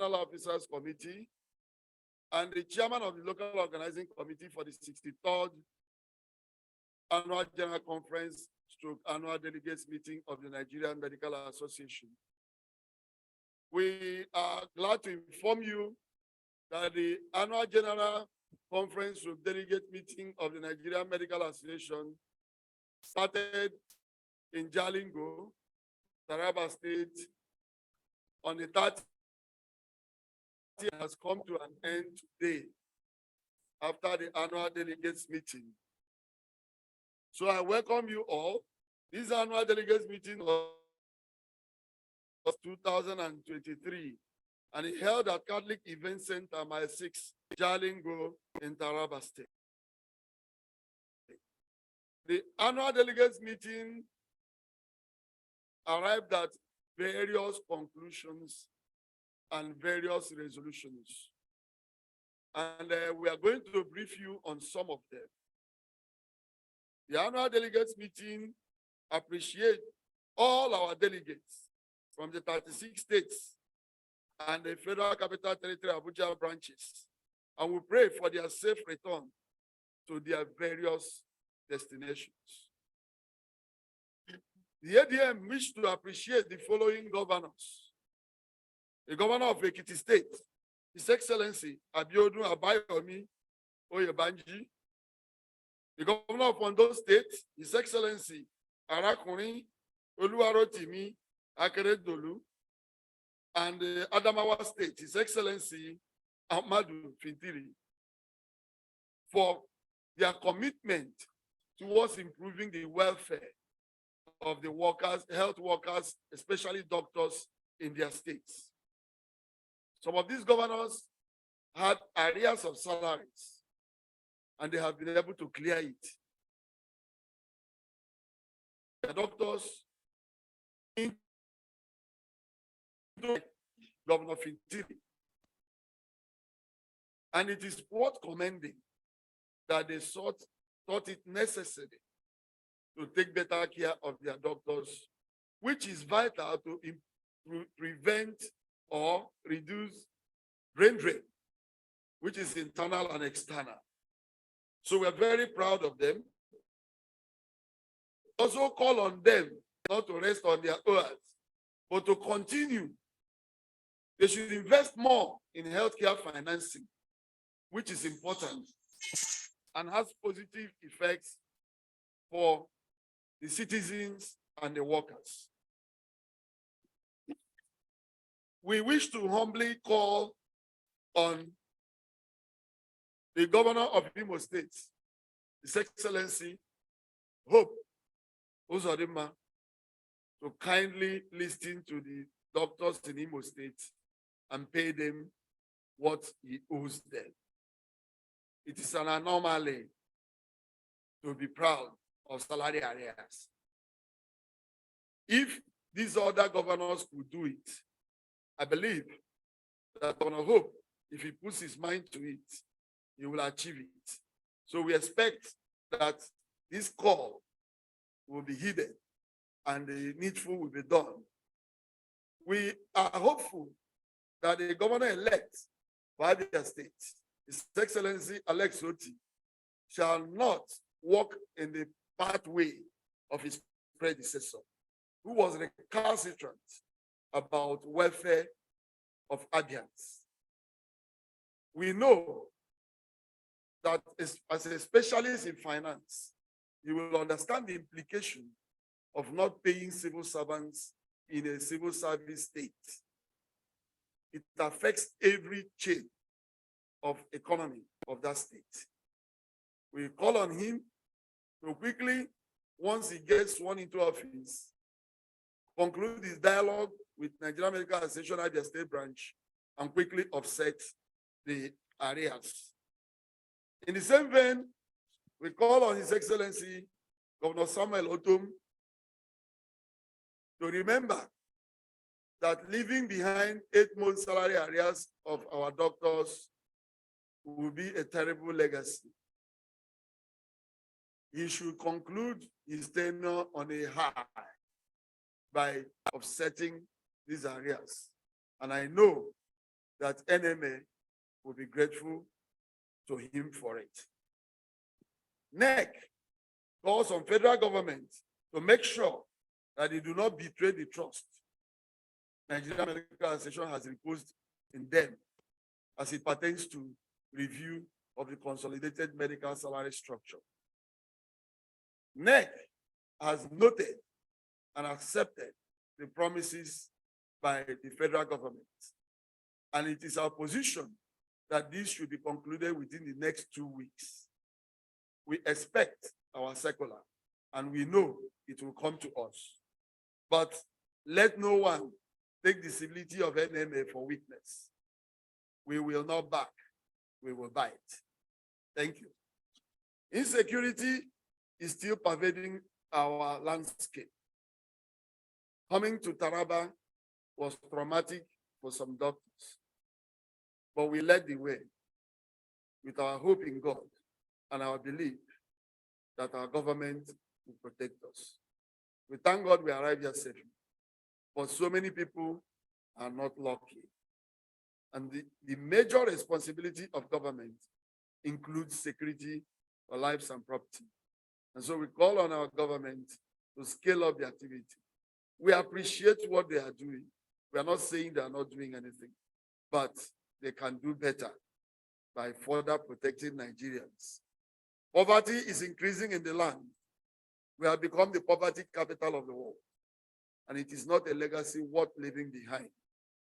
Officers Committee and the chairman of the local organizing committee for the 63rd Annual General Conference / Annual Delegates Meeting of the Nigerian Medical Association. We are glad to inform you that the Annual General Conference / Delegate Meeting of the Nigerian Medical Association started in Jalingo, Taraba State, on the 30th, has come to an end today after the annual delegates meeting. So I welcome you all. This annual delegates meeting was 2023, and it held at Catholic Event Center, Mile 6, Jalingo in Taraba State. The annual delegates meeting arrived at various conclusions and various resolutions. And we are going to brief you on some of them. The annual delegates meeting appreciates all our delegates from the 36 states and the Federal Capital Territory Abuja branches, and we pray for their safe return to their various destinations. The ADM wishes to appreciate the following governors: the governor of Ekiti State, His Excellency Abiodun Abayomi Oyebanji; the governor of Ondo State, His Excellency Arakunrin Oluwarotimi Akeredolu; and the Adamawa State, His Excellency Ahmadu Fintiri, for their commitment towards improving the welfare of the workers, health workers, especially doctors in their states. Some of these governors had arrears of salaries, and they have been able to clear it. The doctors, Governor Fintiri, and it is worth commending that they thought it necessary to take better care of their doctors, which is vital to prevent or reduce brain drain, which is internal and external. So we're very proud of them. Also call on them not to rest on their oars, but to continue. They should invest more in healthcare financing, which is important and has positive effects for the citizens and the workers. We wish to humbly call on the governor of Imo State, His Excellency Hope Uzodimma, to kindly listen to the doctors in Imo State and pay them what he owes them. It is an anomaly to be proud of salary arrears. If these other governors could do it, I believe that Governor Hope, if he puts his mind to it, he will achieve it. So we expect that this call will be heeded and the needful will be done. We are hopeful that the governor-elect for Abia State, His Excellency Alex Oti, shall not walk in the pathway of his predecessor, who was recalcitrant about welfare of Abians. We know that as a specialist in finance, you will understand the implication of not paying civil servants in a civil service state. It affects every chain of economy of that state. We call on him to quickly, once he gets sworn into office, conclude his dialogue with Nigerian Medical Association Abia State Branch and quickly offset the arrears. In the same vein, we call on His Excellency Governor Samuel Otom to remember that leaving behind 8-month salary arrears of our doctors will be a terrible legacy. He should conclude his tenure on a high by offsetting these arrears. And I know that NMA will be grateful to him for it. NEC calls on federal government to make sure that they do not betray the trust Nigerian Medical Association has reposed in them as it pertains to review of the consolidated medical salary structure. NEC has noted and accepted the promises by the federal government. And it is our position that this should be concluded within the next 2 weeks. We expect our circular, and we know it will come to us. But let no one take the civility of NMA for weakness. We will not back, we will bite. Thank you. Insecurity is still pervading our landscape. Coming to Taraba was traumatic for some doctors, but we led the way with our hope in God and our belief that our government will protect us. We thank God we arrived here safely, but so many people are not lucky. And the major responsibility of government includes security for lives and property. And so we call on our government to scale up the activity. We appreciate what they are doing. We are not saying they are not doing anything, but they can do better by further protecting Nigerians. Poverty is increasing in the land. We have become the poverty capital of the world. And it is not a legacy worth leaving behind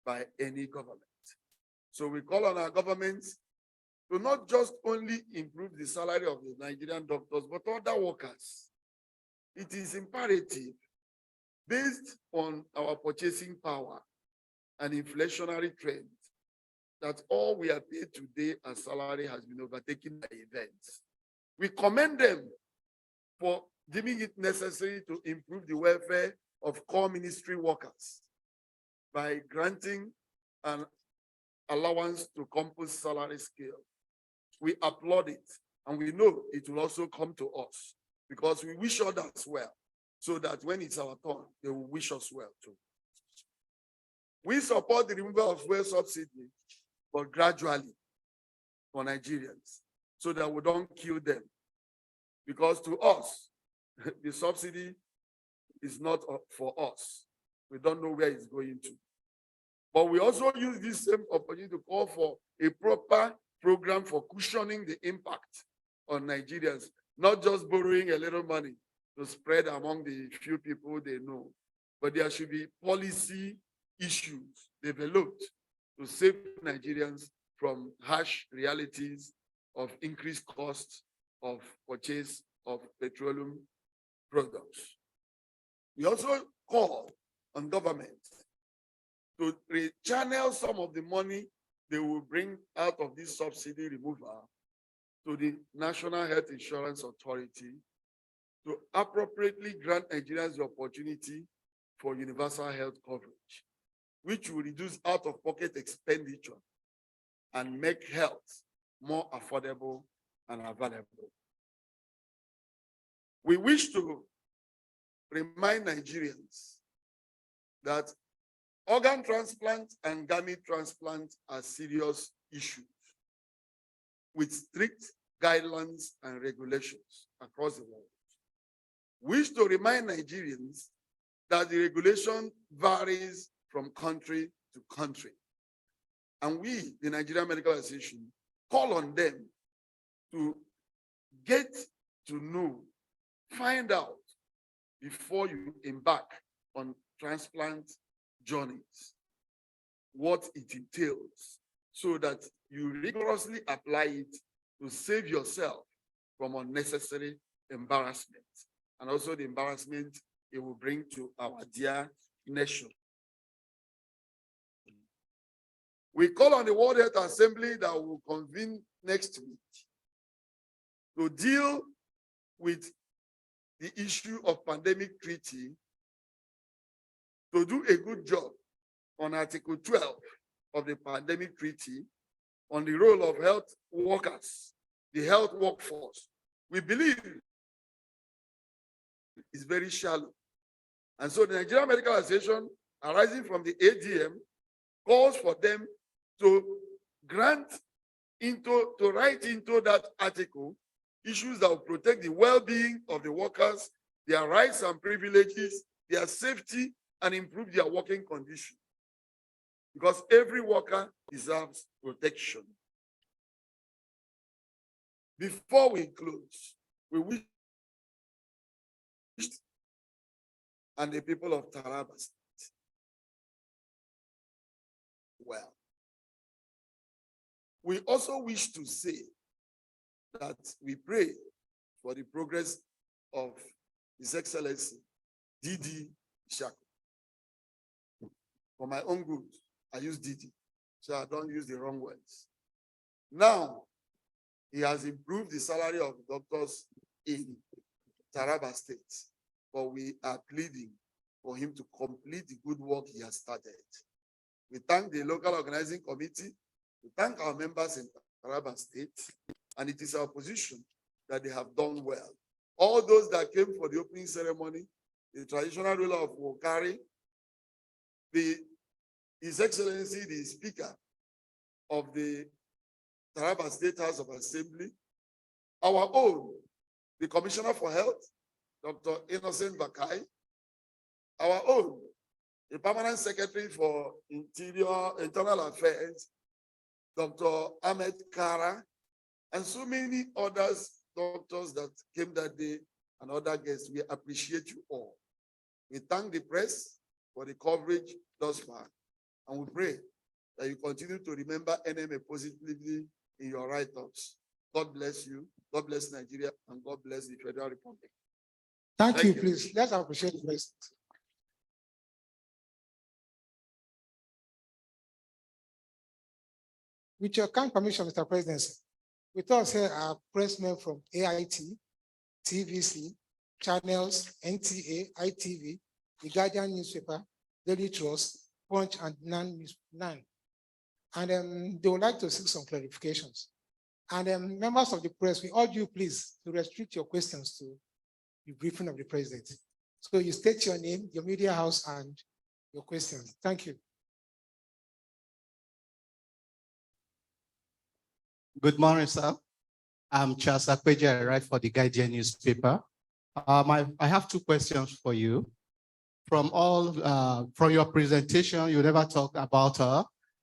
by any government. So we call on our governments to not just only improve the salary of the Nigerian doctors, but other workers. It is imperative, based on our purchasing power and inflationary trends, that all we are paid today as salary has been overtaken by events. We commend them for deeming it necessary to improve the welfare of core ministry workers by granting an allowance to compose salary scale. We applaud it, and we know it will also come to us because we wish others well, so that when it's our turn, they will wish us well too. We support the removal of fuel subsidy, but gradually for Nigerians, so that we don't kill them. Because to us, the subsidy is not for us. We don't know where it's going to. But we also use this same opportunity to call for a proper program for cushioning the impact on Nigerians, not just borrowing a little money to spread among the few people they know, but there should be policy issues developed to save Nigerians from harsh realities of increased costs of purchase of petroleum products. We also call on government to rechannel some of the money they will bring out of this subsidy removal to the National Health Insurance Authority to appropriately grant Nigerians the opportunity for universal health coverage, which will reduce out-of-pocket expenditure and make health more affordable and available. We wish to remind Nigerians that organ transplant and gamete transplant are serious issues with strict guidelines and regulations across the world. We wish to remind Nigerians that the regulation varies from country to country. And we, the Nigerian Medical Association, call on them to get to know, find out before you embark on transplant journeys, what it entails, so that you rigorously apply it to save yourself from unnecessary embarrassment, and also the embarrassment it will bring to our dear nation. We call on the World Health Assembly that will convene next week to deal with the issue of pandemic treaty, to do a good job on Article 12 of the pandemic treaty on the role of health workers, the health workforce. We believe is very shallow. And so the Nigerian Medical Association, arising from the ADM, calls for them to write into that article issues that will protect the well-being of the workers, their rights and privileges, their safety, and improve their working condition. Because every worker deserves protection. Before we close, we wish and the people of Taraba State well. We also wish to say that we pray for the progress of His Excellency Didi Shako. For my own good, I use Didi, so I don't use the wrong words. Now, he has improved the salary of doctors in Taraba State, but we are pleading for him to complete the good work he has started. We thank the local organizing committee, we thank our members in Taraba State, and it is our position that they have done well. All those that came for the opening ceremony, the traditional ruler of Wokari, His Excellency, the Speaker of the Taraba State House of Assembly, our own, the Commissioner for Health, Dr. Innocent Bakai, our own, the Permanent Secretary for Internal Affairs, Dr. Ahmed Kara, and so many others, doctors that came that day and other guests. We appreciate you all. We thank the press for the coverage thus far, and we pray that you continue to remember NMA positively in your write-ups. God bless you, God bless Nigeria, and God bless the Federal Republic. Thank you, please. Let's appreciate the president. With your kind permission, Mr. President, with us here are pressmen from AIT, TVC, channels, NTA, ITV, The Guardian newspaper, Daily Trust, Punch, and Nine. And they would like to seek some clarifications. And members of the press, we urge you, please, to restrict your questions to the briefing of the president. So you state your name, your media house, and your questions. Thank you. Good morning, sir. I'm Charles Akpeja. I write for the Guardian newspaper. I have two questions for you. From your presentation, you never talked about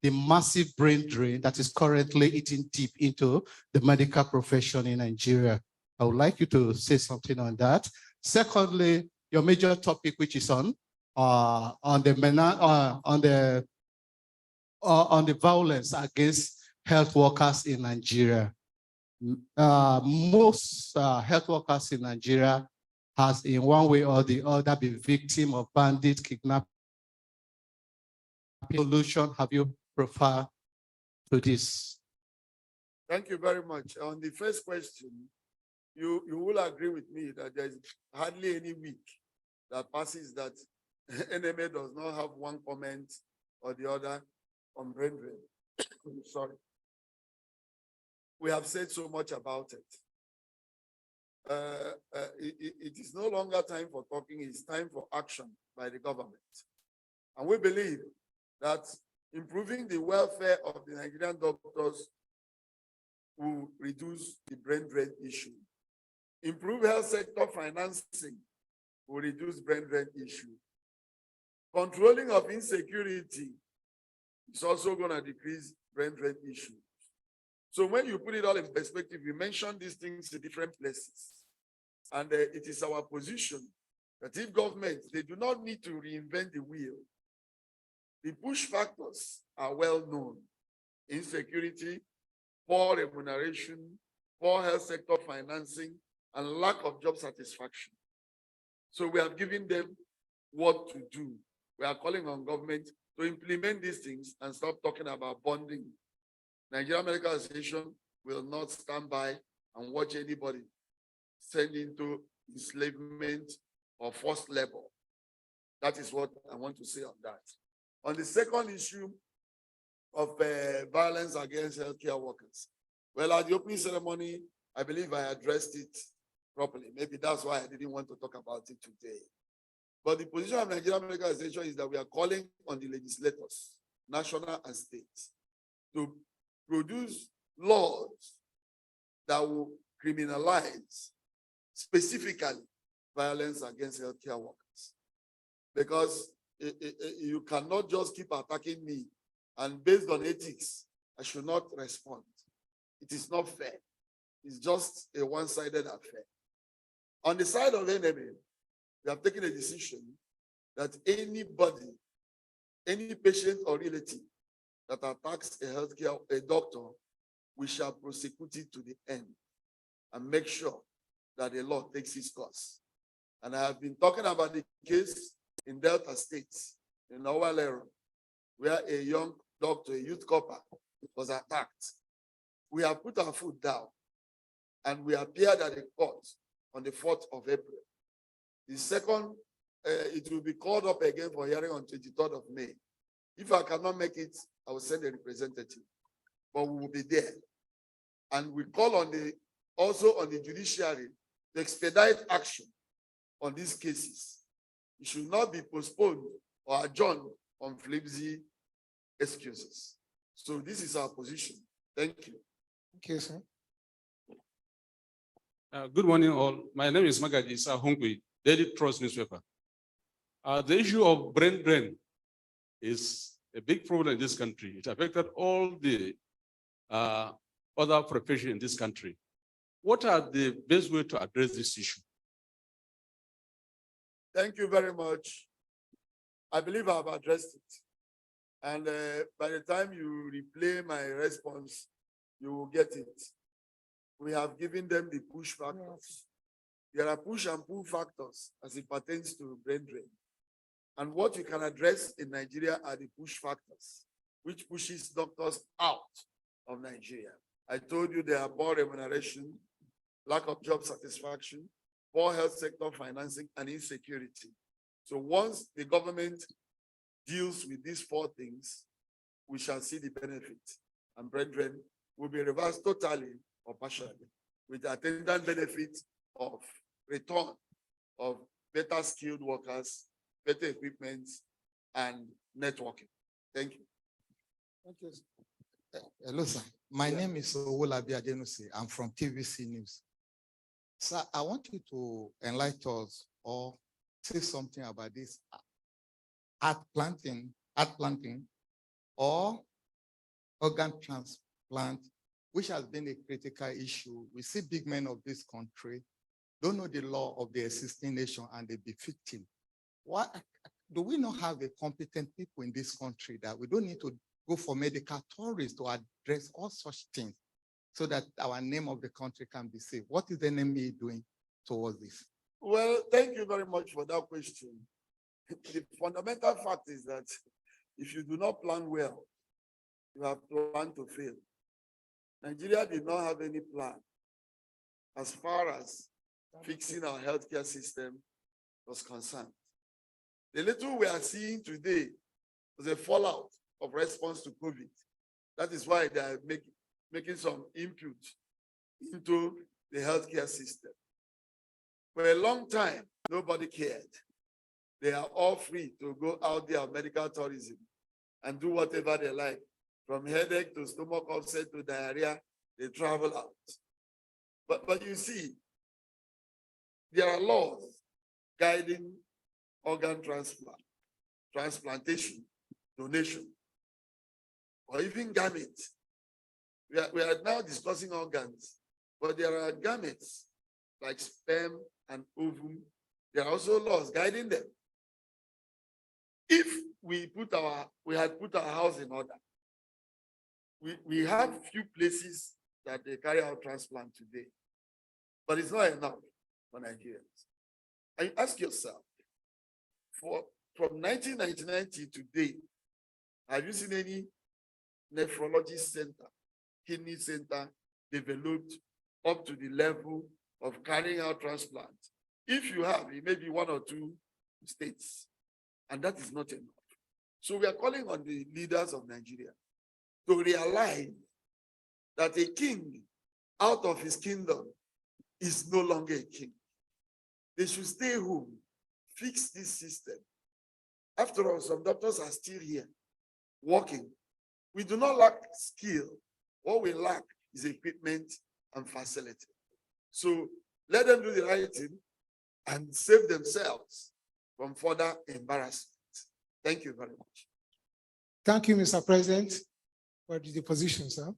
the massive brain drain that is currently eating deep into the medical profession in Nigeria. I would like you to say something on that. Secondly, your major topic, which is on the violence against health workers in Nigeria. Most health workers in Nigeria has, in one way or the other, been victim of bandit kidnapping. Solution have you preferred to this? Thank you very much. On the first question, you will agree with me that there is hardly any week that passes that NMA does not have one comment or the other on brain drain. Sorry. We have said so much about it. It is no longer time for talking, it's time for action by the government. And we believe that improving the welfare of the Nigerian doctors will reduce the brain drain issue. Improve health sector financing will reduce brain drain issue. Controlling of insecurity is also going to decrease brain drain issue. So when you put it all in perspective, we mentioned these things in different places. And it is our position that if governments, they do not need to reinvent the wheel. The push factors are well known. Insecurity, poor remuneration, poor health sector financing, and lack of job satisfaction. So we have given them what to do. We are calling on government to implement these things and stop talking about bonding. Nigerian Medical Association will not stand by and watch anybody sent into enslavement or forced labor. That is what I want to say on that. On the second issue of violence against healthcare workers, well, at the opening ceremony, I believe I addressed it properly. Maybe that's why I didn't want to talk about it today. But the position of Nigerian Medical Association is that we are calling on the legislators, national and state, to produce laws that will criminalize specifically violence against healthcare workers. Because you cannot just keep attacking me and based on ethics, I should not respond. It is not fair. It's just a one-sided affair. On the side of NMA, we have taken a decision that anybody, any patient or relative that attacks a doctor, we shall prosecute it to the end and make sure that the law takes its course. And I have been talking about the case in Delta State, in Owalero, where a young doctor, a youth copper, was attacked. We have put our foot down and we appeared at the court on the 4th of April. The second, it will be called up again for hearing on 23rd of May. If I cannot make it, I will send a representative, but we will be there. And we call on also on the judiciary to expedite action on these cases. It should not be postponed or adjourned on flimsy excuses. So this is our position. Thank you. Thank you, sir. Good morning, all. My name is Magaji Sahongwi, Daily Trust newspaper. The issue of brain drain is a big problem in this country. It affected all the other professions in this country. What are the best way to address this issue? Thank you very much. I believe I've addressed it. And by the time you replay my response, you will get it. We have given them the push factors. There are push and pull factors as it pertains to brain drain. And what you can address in Nigeria are the push factors, which pushes doctors out of Nigeria. I told you there are poor remuneration, lack of job satisfaction, poor health sector financing, and insecurity. So once the government deals with these 4 things, we shall see the benefit. And brain drain will be reversed totally or partially, with the attendant benefit of return of better skilled workers, better equipment, and networking. Thank you. Thank you. Hello, sir. My name is Owolabi Adenusi. I'm from TVC News. Sir, I want you to enlighten us or say something about this heart planting or organ transplant, which has been a critical issue. We see big men of this country don't know the law of the existing nation and they be victim. What do we not have a competent people in this country that we don't need to go for medical tourists to address all such things so that our name of the country can be saved? What is the NMA doing towards this? Well, thank you very much for that question. The fundamental fact is that if you do not plan well, you have planned to fail. Nigeria did not have any plan as far as fixing our healthcare system was concerned. The little we are seeing today was a fallout of response to COVID. That is why they are making some input into the healthcare system. For a long time, nobody cared. They are all free to go out there on medical tourism and do whatever they like. From headache to stomach upset to diarrhea, they travel out. But you see, there are laws guiding organ transplantation, donation, or even gametes. We are now discussing organs, but there are gametes like sperm and ovum. There are also laws guiding them. If we had put our house in order, we have few places that they carry out transplant today, but it's not enough for Nigerians. And you ask yourself, from 1999 to today, have you seen any nephrology center, kidney center developed up to the level of carrying out transplants? If you have, it may be 1 or 2 states, and that is not enough. So we are calling on the leaders of Nigeria to realize that a king out of his kingdom is no longer a king. They should stay home, fix this system. After all, some doctors are still here, working, We do not lack skill. What we lack is equipment and facility. So let them do the right thing and save themselves from further embarrassment. Thank you very much. Thank you, Mr. President, for the deposition, sir.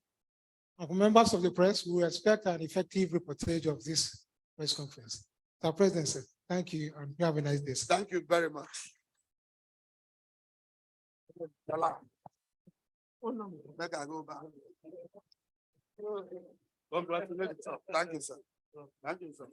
Members of the press, we expect an effective reportage of this press conference. Mr. President, sir, thank you and have a nice day. Sir. Thank you very much. Make I go back. Congratulations, sir. Thank you, sir. Thank you, sir.